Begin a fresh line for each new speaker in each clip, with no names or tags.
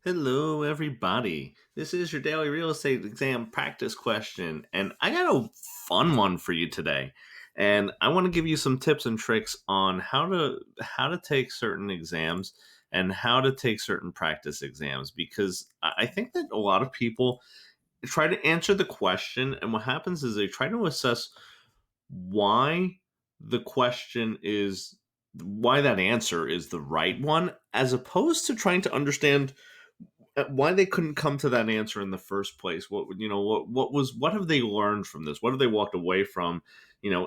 Hello, everybody. This is your daily real estate exam practice question, and I got a fun one for you today. And I want to give you some tips and tricks on how to take certain exams and how to take certain practice exams because I think that a lot of people try to answer the question, and what happens is they try to assess why the question is why that answer is the right one, as opposed to trying to understand why they couldn't come to that answer in the first place. What have they learned from this? What have they walked away from,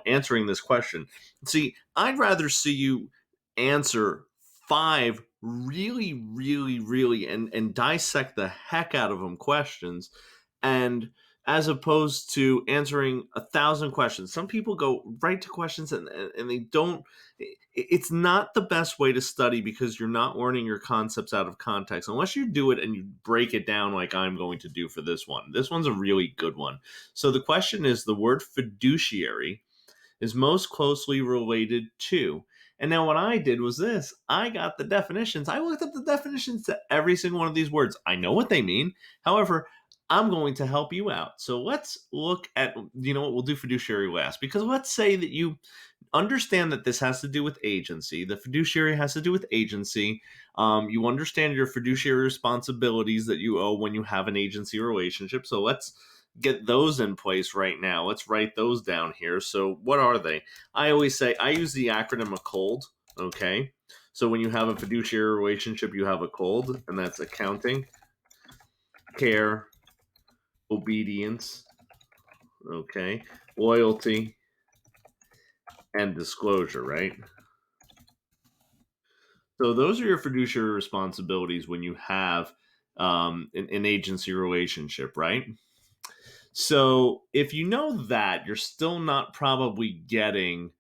answering this question? See, I'd rather see you answer five really, really, really, and dissect the heck out of them questions, and as opposed to answering 1,000 questions. Some people go right to questions and they don't. It's not the best way to study because you're not learning your concepts out of context unless you do it and you break it down like I'm going to do for this one. This one's a really good one. So the question is, the word fiduciary is most closely related to. And now what I did was this. I got the definitions. I looked up the definitions to every single one of these words. I know what they mean. However, I'm going to help you out. So let's look at, what, we'll do fiduciary last, because let's say that you understand that this has to do with agency. The fiduciary has to do with agency. You understand your fiduciary responsibilities that you owe when you have an agency relationship. So let's get those in place right now. Let's write those down here. So what are they? I always say I use the acronym ACOLD. Okay. So when you have a fiduciary relationship, you have a COLD, and that's accounting, care, obedience, okay, loyalty, and disclosure, right? So those are your fiduciary responsibilities when you have an agency relationship, right? So if you know that, you're still not probably getting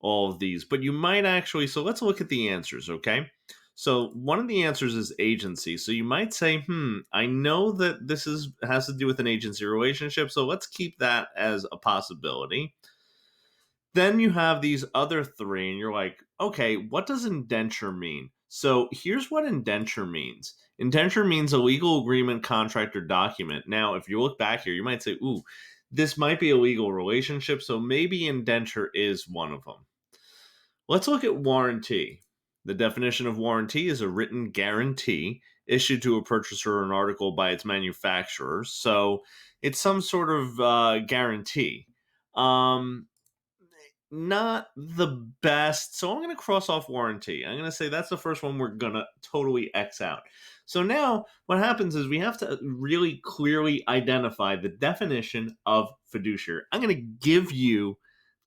all of these, but you might actually. So let's look at the answers, okay? So one of the answers is agency. So you might say, I know that this is has to do with an agency relationship, so let's keep that as a possibility. Then you have these other three, and you're like, okay, what does indenture mean? So here's what indenture means. Indenture means a legal agreement, contract, or document. Now, if you look back here, you might say, ooh, this might be a legal relationship, so maybe indenture is one of them. Let's look at warranty. The definition of warranty is a written guarantee issued to a purchaser or an article by its manufacturer. So it's some sort of guarantee. Um, Not the best. So I'm going to cross off warranty. I'm going to say that's the first one we're going to totally X out. So now what happens is we have to really clearly identify the definition of fiduciary. I'm going to give you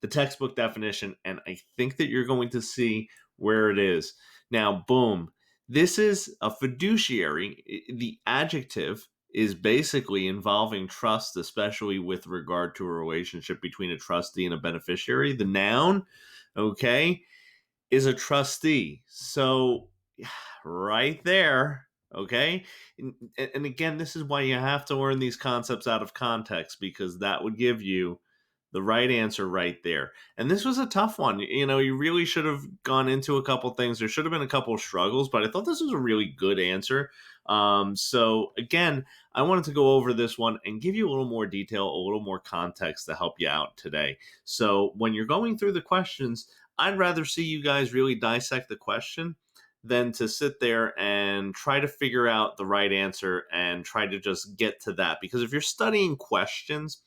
the textbook definition, and I think that you're going to see where it is. Now, boom. This is a fiduciary. The adjective is basically involving trust, especially with regard to a relationship between a trustee and a beneficiary. The noun, okay, is a trustee. So, right there, okay? And again, this is why you have to learn these concepts out of context, because that would give you the right answer right there. And this was a tough one. You really should have gone into a couple things. There should have been a couple of struggles, but I thought this was a really good answer. So again, I wanted to go over this one and give you a little more detail, a little more context to help you out today. So when you're going through the questions, I'd rather see you guys really dissect the question than to sit there and try to figure out the right answer and try to just get to that. Because if you're studying questions,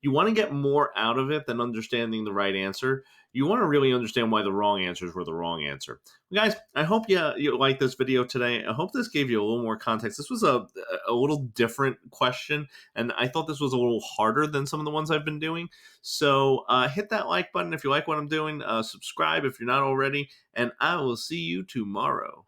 you want to get more out of it than understanding the right answer. You want to really understand why the wrong answers were the wrong answer. Guys, I hope you like this video today. I hope this gave you a little more context. This was a little different question, and I thought this was a little harder than some of the ones I've been doing. So hit that like button if you like what I'm doing. Subscribe if you're not already, and I will see you tomorrow.